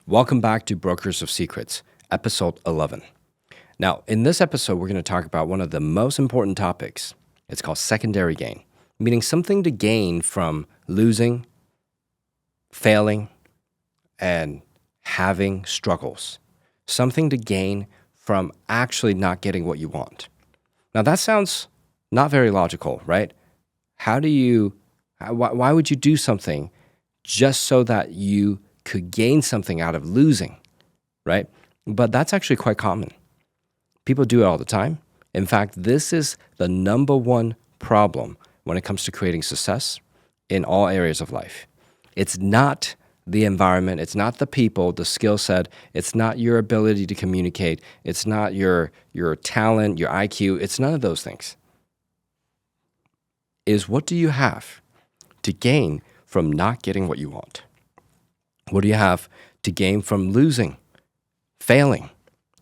Welcome back to Brokers of Secrets, episode 11. Now, in this episode, we're going to talk about one of the most important topics. It's called secondary gain, meaning something to gain from losing, failing, and having struggles. Something to gain from actually not getting what you want. Now, that sounds not very logical, right? Why would you do something just so that you could gain something out of losing, right? But that's actually quite common. People do it all the time. In fact, this is the number one problem when it comes to creating success in all areas of life. It's not the environment, it's not the people, the skill set, it's not your ability to communicate, it's not your talent, your IQ, it's none of those things. Is what do you have to gain from not getting what you want? What do you have to gain from losing, failing,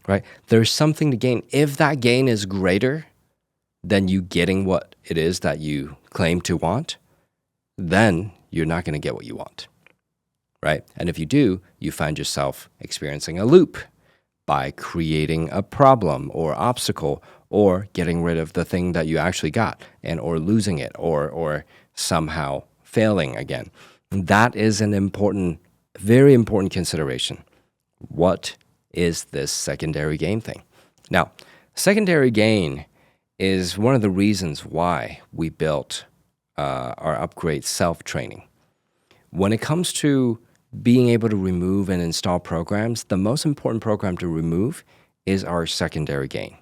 right? There's something to gain. If that gain is greater than you getting what it is that you claim to want, then you're not going to get what you want, right? And if you do, you find yourself experiencing a loop by creating a problem or obstacle or getting rid of the thing that you actually got and or losing it or somehow failing again. That is an important, very important consideration. What is this secondary gain thing? Now, secondary gain is one of the reasons why we built our upgrade self-training. When it comes to being able to remove and install programs, the most important program to remove is our secondary gain.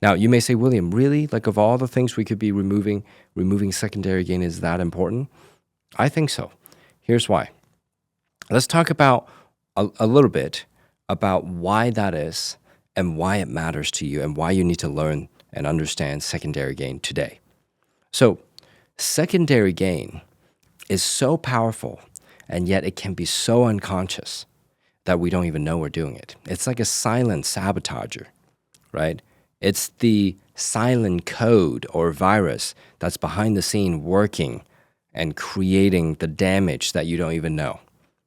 Now, you may say, William, really? Like of all the things we could be removing secondary gain is that important? I think so. Here's why. Let's talk about a little bit about why that is and why it matters to you and why you need to learn and understand secondary gain today. So, secondary gain is so powerful, and yet it can be so unconscious that we don't even know we're doing it. It's like a silent sabotager, right? It's the silent code or virus that's behind the scene working and creating the damage that you don't even know.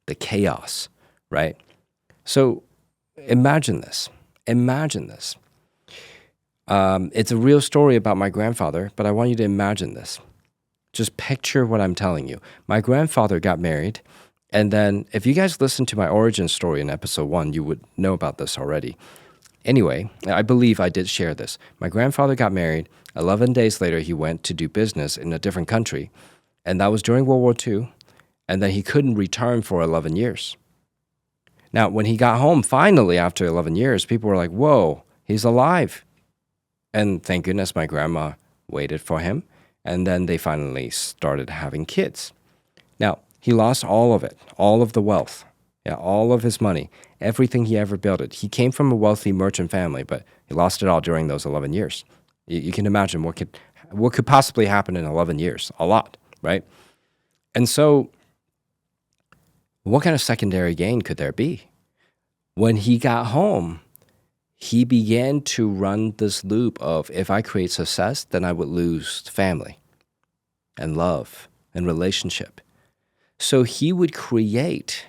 The chaos, right? So imagine this. Imagine this. It's a real story about my grandfather, but I want you to imagine this. Just picture what I'm telling you. My grandfather got married, and then if you guys listened to my origin story in episode 1, you would know about this already. Anyway, I believe I did share this. My grandfather got married. 11 days later, he went to do business in a different country, and that was during World War II. And then he couldn't return for 11 years. Now, when he got home, finally, after 11 years, people were like, whoa, he's alive. And thank goodness my grandma waited for him. And then they finally started having kids. Now, he lost all of it, all of the wealth, all of his money, everything he ever built. He came from a wealthy merchant family, but he lost it all during those 11 years. You can imagine what could possibly happen in 11 years. A lot, right? And so, what kind of secondary gain could there be? When he got home, he began to run this loop of if I create success, then I would lose family and love and relationship. So he would create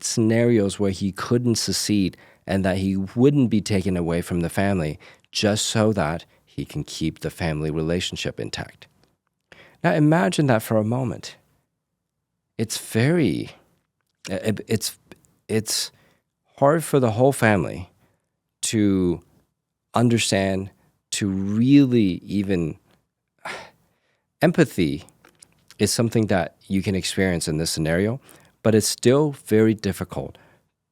scenarios where he couldn't succeed and that he wouldn't be taken away from the family just so that he can keep the family relationship intact. Now imagine that for a moment. It's hard for the whole family to understand, to really even empathy is something that you can experience in this scenario, but it's still very difficult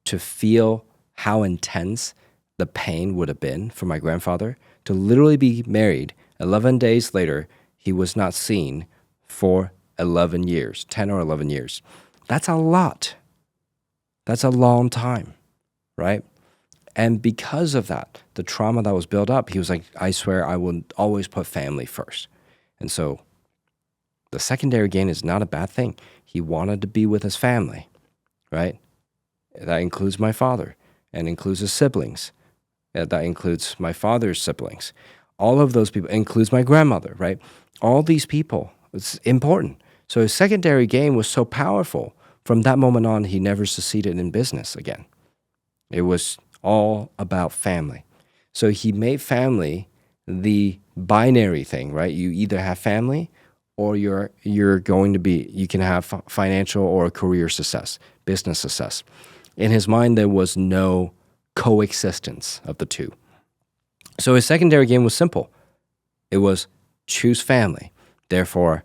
to feel how intense the pain would have been for my grandfather to literally be married. 11 days later, he was not seen for 11 years, 10 or 11 years. That's a lot. That's a long time, right? And because of that, the trauma that was built up, he was like, I swear I will always put family first. And so the secondary gain is not a bad thing. He wanted to be with his family, right? That includes my father and includes his siblings. That includes my father's siblings. All of those people, includes my grandmother, right? All these people, it's important. So his secondary gain was so powerful From that moment on, he never succeeded in business again. It was all about family. So he made family the binary thing, right? You either have family or you can have financial or career success, business success. In his mind, there was no coexistence of the two. So his secondary game was simple. It was choose family, therefore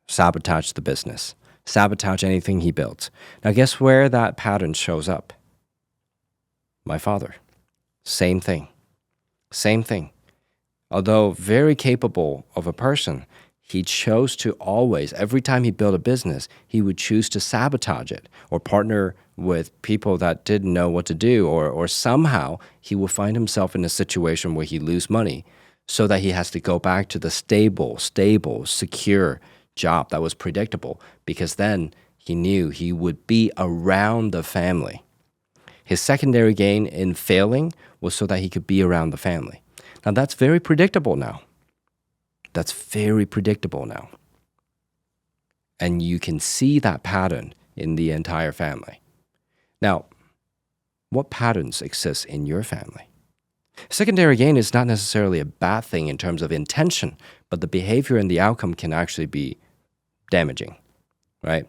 sabotage the business, sabotage anything he built. Now guess where that pattern shows up? My father. Same thing. Same thing. Although very capable of a person, he chose to always, every time he built a business, he would choose to sabotage it or partner with people that didn't know what to do, or somehow he will find himself in a situation where he lose money so that he has to go back to the stable, secure job that was predictable, because then he knew he would be around the family. His secondary gain in failing was so that he could be around the family. Now that's very predictable now. That's very predictable now. And you can see that pattern in the entire family. Now, what patterns exist in your family? Secondary gain is not necessarily a bad thing in terms of intention, but the behavior and the outcome can actually be damaging, right?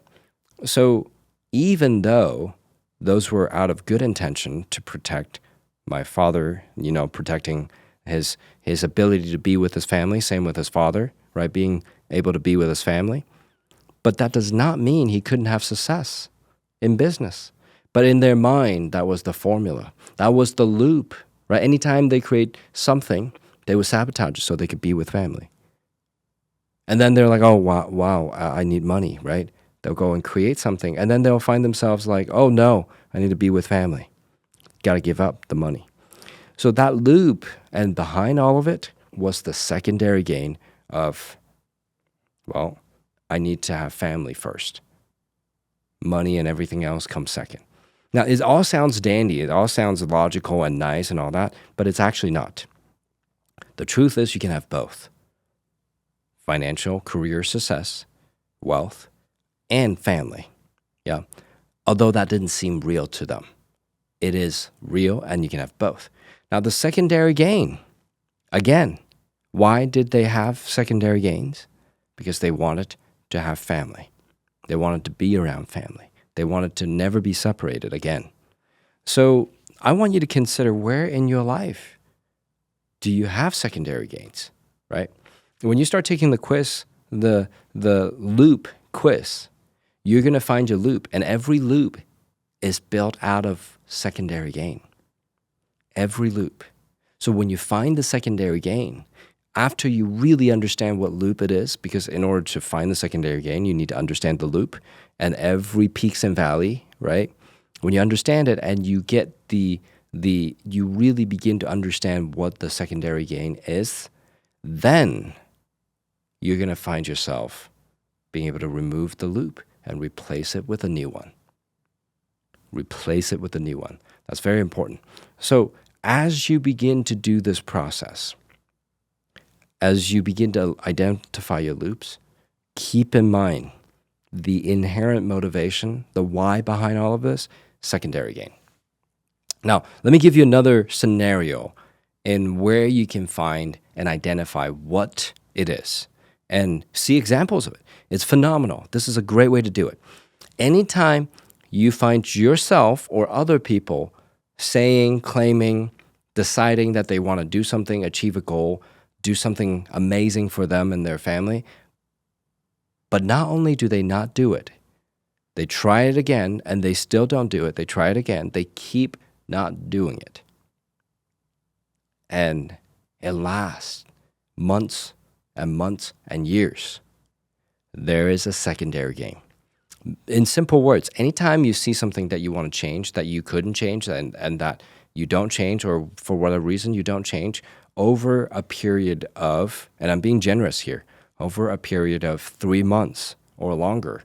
So even though those were out of good intention to protect my father, protecting his ability to be with his family, same with his father, right? Being able to be with his family. But that does not mean he couldn't have success in business. But in their mind, that was the formula. That was the loop, right? Anytime they create something, they would sabotage it so they could be with family. And then they're like, oh, wow, I need money, right? They'll go and create something. And then they'll find themselves like, oh, no, I need to be with family. Got to give up the money. So that loop, and behind all of it was the secondary gain of, well, I need to have family first. Money and everything else comes second. Now, it all sounds dandy. It all sounds logical and nice and all that, but it's actually not. The truth is you can have both. Financial, career success, wealth, and family. Yeah. Although that didn't seem real to them. It is real, and you can have both. Now, the secondary gain, again, why did they have secondary gains? Because they wanted to have family. They wanted to be around family. They wanted to never be separated again. So I want you to consider, where in your life do you have secondary gains, right? When you start taking the quiz, the loop quiz, you're going to find your loop, and every loop is built out of secondary gain. Every loop. So when you find the secondary gain, after you really understand what loop it is, because in order to find the secondary gain, you need to understand the loop and every peaks and valley, right? When you understand it and you get you really begin to understand what the secondary gain is, then you're going to find yourself being able to remove the loop and replace it with a new one. Replace it with a new one. That's very important. So as you begin to do this process, as you begin to identify your loops, keep in mind the inherent motivation, the why behind all of this, secondary gain. Now, let me give you another scenario in where you can find and identify what it is and see examples of it. It's phenomenal. This is a great way to do it. Anytime you find yourself or other people saying, claiming, deciding that they want to do something, achieve a goal, do something amazing for them and their family, but not only do they not do it, they try it again and they still don't do it. They try it again. They keep not doing it. And it lasts months and months and years. There is a secondary gain. In simple words, anytime you see something that you want to change, that you couldn't change, and that you don't change, or for whatever reason you don't change, over a period of, and I'm being generous here, over a period of 3 months or longer,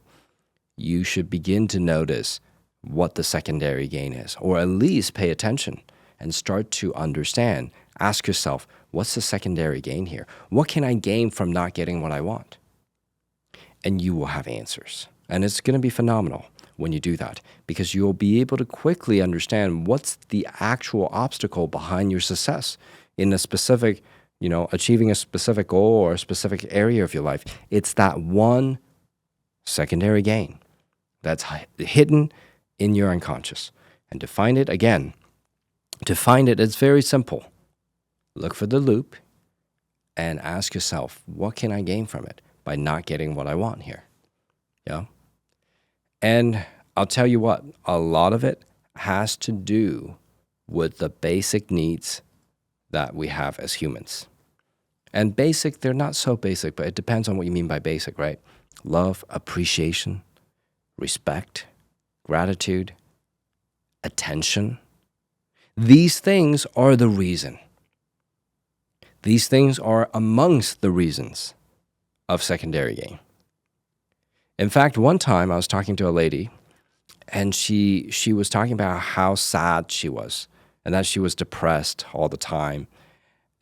you should begin to notice what the secondary gain is, or at least pay attention and start to understand. Ask yourself, what's the secondary gain here? What can I gain from not getting what I want? And you will have answers. And it's going to be phenomenal. when you do that, because you'll be able to quickly understand what's the actual obstacle behind your success in a specific, achieving a specific goal or a specific area of your life. It's that one secondary gain that's hidden in your unconscious. And to find it, it's very simple. Look for the loop and ask yourself, what can I gain from it by not getting what I want here? Yeah. And I'll tell you what, a lot of it has to do with the basic needs that we have as humans. And basic, they're not so basic, but it depends on what you mean by basic, right? Love, appreciation, respect, gratitude, attention. These things are the reason. These things are amongst the reasons of secondary gain. In fact, one time I was talking to a lady, and she was talking about how sad she was and that she was depressed all the time.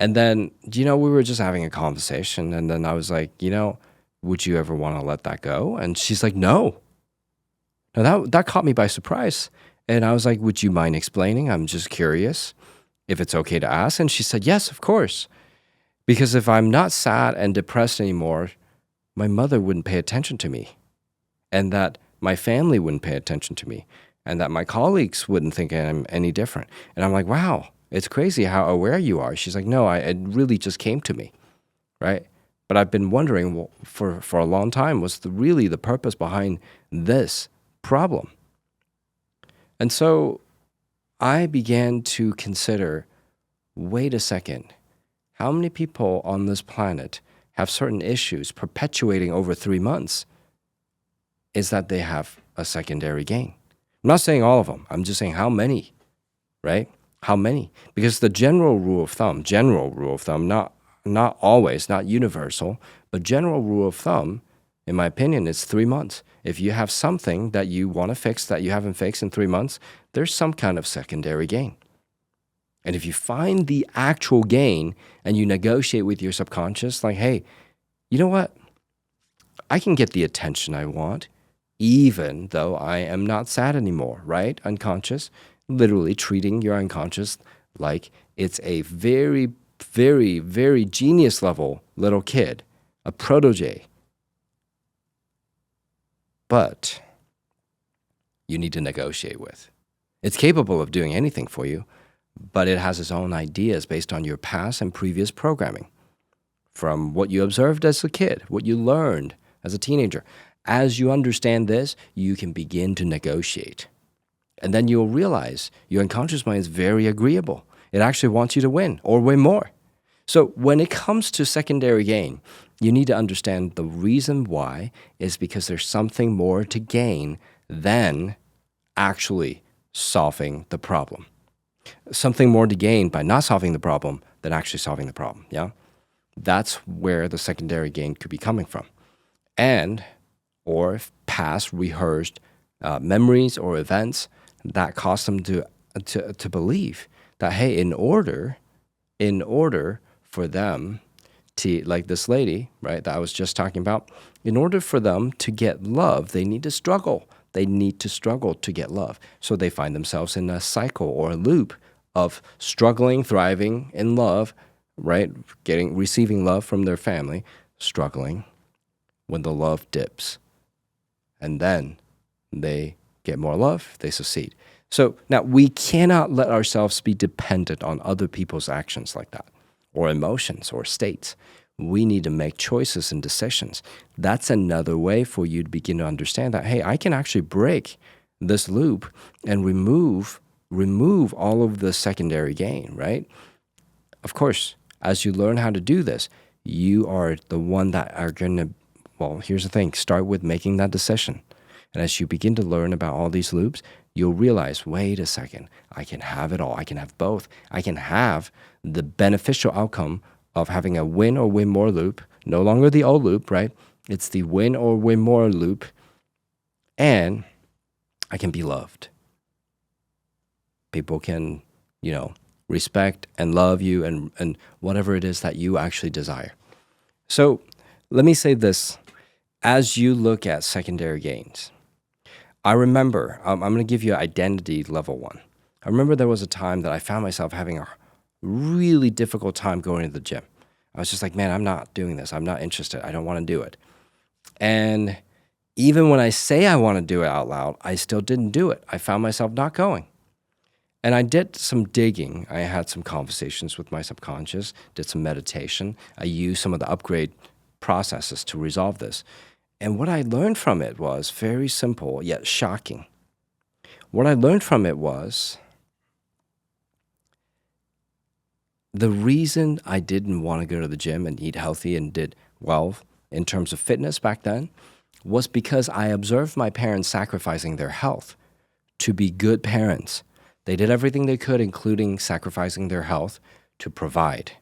And then, we were just having a conversation, and then I was like, would you ever want to let that go? And she's like, no. Now that caught me by surprise. And I was like, would you mind explaining? I'm just curious if it's okay to ask. And she said, yes, of course. Because if I'm not sad and depressed anymore, my mother wouldn't pay attention to me, and that my family wouldn't pay attention to me, and that my colleagues wouldn't think I'm any different. And I'm like, wow, it's crazy how aware you are. She's like, no, it really just came to me, right? But I've been wondering for a long time, what's really the purpose behind this problem? And so I began to consider, wait a second, how many people on this planet have certain issues perpetuating over 3 months? Is that they have a secondary gain. I'm not saying all of them. I'm just saying how many, right? How many? Because the general rule of thumb, not always, not universal, but general rule of thumb, in my opinion, is 3 months. If you have something that you want to fix that you haven't fixed in 3 months, there's some kind of secondary gain. And if you find the actual gain and you negotiate with your subconscious, like, hey, you know what? I can get the attention I want, even though I am not sad anymore, right? Unconscious, literally treating your unconscious like it's a very, very, very genius level little kid, a protege. But you need to negotiate with. It's capable of doing anything for you, but it has its own ideas based on your past and previous programming, from what you observed as a kid, what you learned as a teenager. As you understand this, you can begin to negotiate. And then you'll realize your unconscious mind is very agreeable. It actually wants you to win or win more. So when it comes to secondary gain, you need to understand the reason why is because there's something more to gain than actually solving the problem. Something more to gain by not solving the problem than actually solving the problem, yeah? That's where the secondary gain could be coming from. Or past rehearsed memories or events that cause them to believe that, hey, in order for them to, like this lady, right, that I was just talking about, in order for them to get love, they need to struggle. They need to struggle to get love. So they find themselves in a cycle or a loop of struggling, thriving in love, right, receiving love from their family, struggling when the love dips. And then they get more love, they succeed. So now we cannot let ourselves be dependent on other people's actions like that, or emotions or states. We need to make choices and decisions. That's another way for you to begin to understand that, hey, I can actually break this loop and remove all of the secondary gain, right? Of course, as you learn how to do this, you are the one that are going to, well, here's the thing, start with making that decision. And as you begin to learn about all these loops, you'll realize, wait a second, I can have it all. I can have both. I can have the beneficial outcome of having a win or win more loop, no longer the old loop, right? It's the win or win more loop, and I can be loved. People can, respect and love you and whatever it is that you actually desire. So let me say this. As you look at secondary gains, I remember, I'm going to give you identity level one. I remember there was a time that I found myself having a really difficult time going to the gym. I was just like, man, I'm not doing this. I'm not interested. I don't want to do it. And even when I say I want to do it out loud, I still didn't do it. I found myself not going. And I did some digging. I had some conversations with my subconscious, did some meditation. I used some of the upgrade processes to resolve this. And what I learned from it was very simple, yet shocking. What I learned from it was the reason I didn't want to go to the gym and eat healthy and did well in terms of fitness back then was because I observed my parents sacrificing their health to be good parents. They did everything they could, including sacrificing their health, to provide.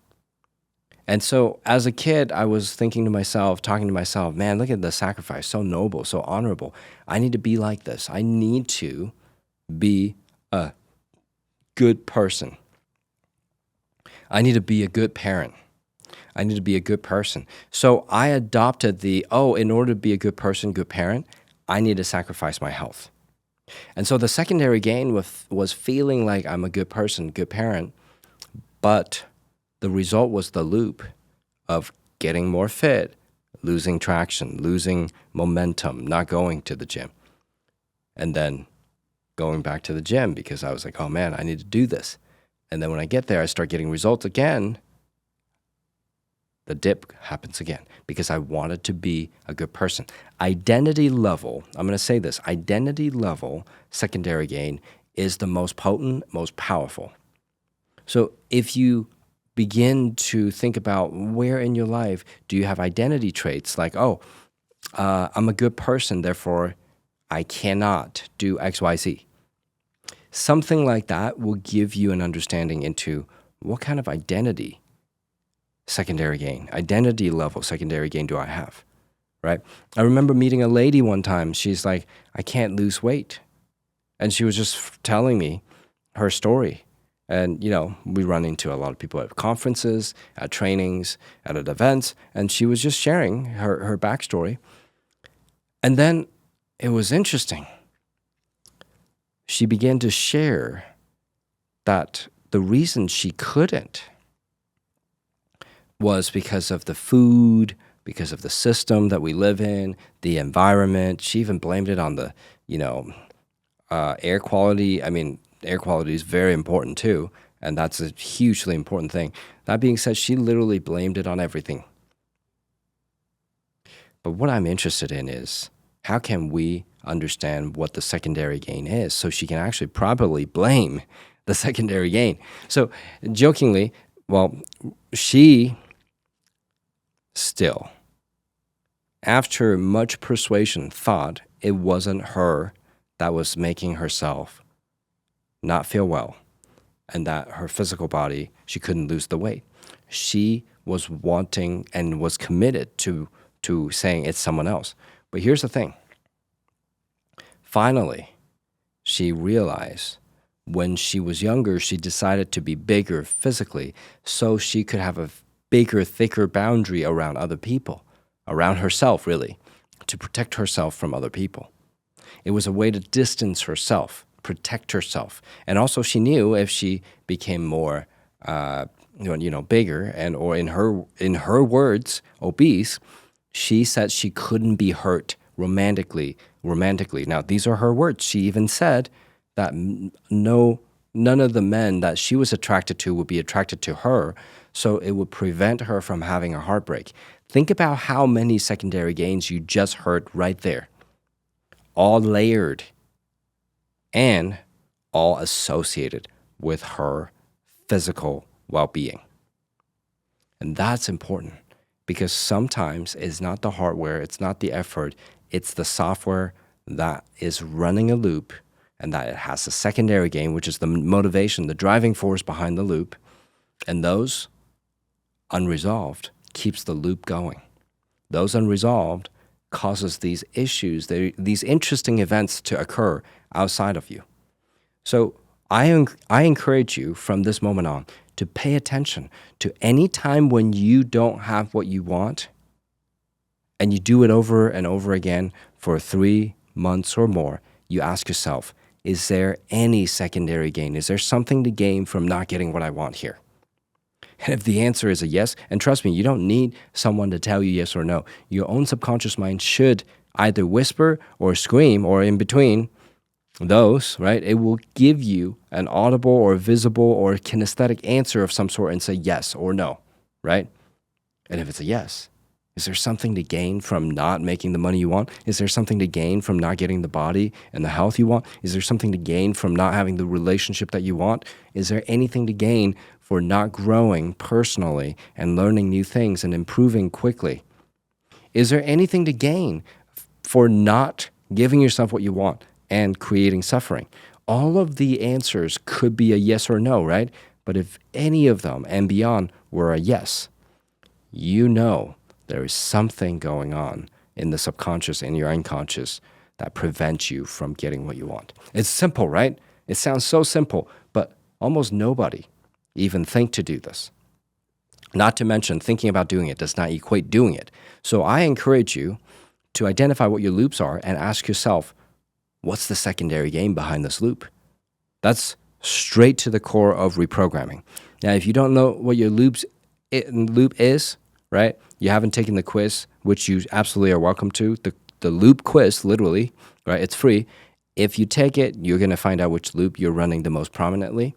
And so as a kid, I was thinking to myself, talking to myself, man, look at the sacrifice, so noble, so honorable. I need to be like this. I need to be a good person. I need to be a good parent. I need to be a good person. So I adopted in order to be a good person, good parent, I need to sacrifice my health. And so the secondary gain was feeling like I'm a good person, good parent, but the result was the loop of getting more fit, losing traction, losing momentum, not going to the gym, and then going back to the gym because I was like, oh man, I need to do this. And then when I get there, I start getting results again. The dip happens again because I wanted to be a good person. Identity level, I'm going to say this, identity level secondary gain is the most potent, most powerful. So if you begin to think about where in your life do you have identity traits like, I'm a good person, therefore I cannot do X, Y, Z. Something like that will give you an understanding into what kind of identity level secondary gain do I have, right? I remember meeting a lady one time. She's like, I can't lose weight. And she was just telling me her story. And, we run into a lot of people at conferences, at trainings, at events, and she was just sharing her backstory. And then it was interesting. She began to share that the reason she couldn't was because of the food, because of the system that we live in, the environment. She even blamed it on the, air quality. I mean, air quality is very important too, and that's a hugely important thing. That being said, she literally blamed it on everything. But what I'm interested in is how can we understand what the secondary gain is so she can actually properly blame the secondary gain. So jokingly, she still, after much persuasion, thought it wasn't her that was making herself not feel well and that her physical body, she couldn't lose the weight. She was wanting and was committed to saying it's someone else. But here's the thing. Finally, she realized when she was younger, she decided to be bigger physically so she could have a bigger, thicker boundary around other people, around herself, really, to protect herself from other people. It was a way to distance herself, protect herself. And also she knew if she became more, bigger and or in her words, obese, she said she couldn't be hurt romantically. Now, these are her words. She even said that none of the men that she was attracted to would be attracted to her, so it would prevent her from having a heartbreak. Think about how many secondary gains you just heard right there, all layered and all associated with her physical well-being. And that's important because sometimes it's not the hardware, it's not the effort, it's the software that is running a loop and that it has a secondary gain, which is the motivation, the driving force behind the loop. And those unresolved keeps the loop going. Those unresolved causes these issues, these interesting events to occur outside of you. So I encourage you from this moment on to pay attention to any time when you don't have what you want and you do it over and over again for 3 months or more. you ask yourself, is there any secondary gain? Is there something to gain from not getting what I want here? And if the answer is a yes, and trust me, you don't need someone to tell you yes or no. Your own subconscious mind should either whisper or scream or in between those, right? It will give you an audible or visible or kinesthetic answer of some sort and say yes or no, right? And if it's a yes, is there something to gain from not making the money you want? Is there something to gain from not getting the body and the health you want? Is there something to gain from not having the relationship that you want? Is there anything to gain for not growing personally and learning new things and improving quickly? Is there anything to gain for not giving yourself what you want and creating suffering? All of the answers could be a yes or no, right? But if any of them and beyond were a yes, you know there is something going on in the subconscious and your unconscious that prevents you from getting what you want. It's simple, right? It sounds so simple, but almost nobody even think to do this. Not to mention, thinking about doing it does not equate doing it. So I encourage you to identify what your loops are and ask yourself, what's the secondary gain behind this loop? That's straight to the core of reprogramming. Now, if you don't know what your loop is, right? You haven't taken the quiz, which you absolutely are welcome to. The loop quiz, literally, right? It's free. If you take it, you're going to find out which loop you're running the most prominently.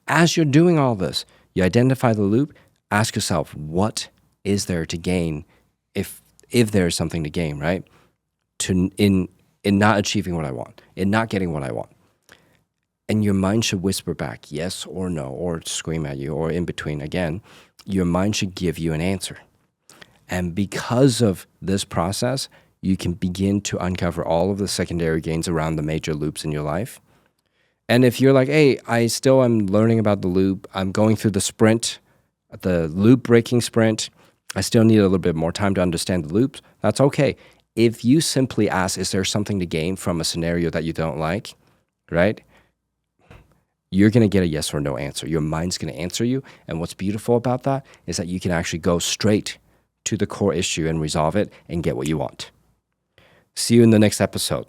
As you're doing all this, you identify the loop, ask yourself, what is there to gain if there's something to gain, right? In not achieving what I want, in not getting what I want. And your mind should whisper back yes or no, or scream at you, or in between. Again, your mind should give you an answer. And because of this process, you can begin to uncover all of the secondary gains around the major loops in your life. And if you're like, hey, I still am learning about the loop, I'm going through the sprint, the loop breaking sprint, I still need a little bit more time to understand the loops, that's okay. If you simply ask, is there something to gain from a scenario that you don't like, right? You're going to get a yes or no answer. Your mind's going to answer you. And what's beautiful about that is that you can actually go straight to the core issue and resolve it and get what you want. See you in the next episode.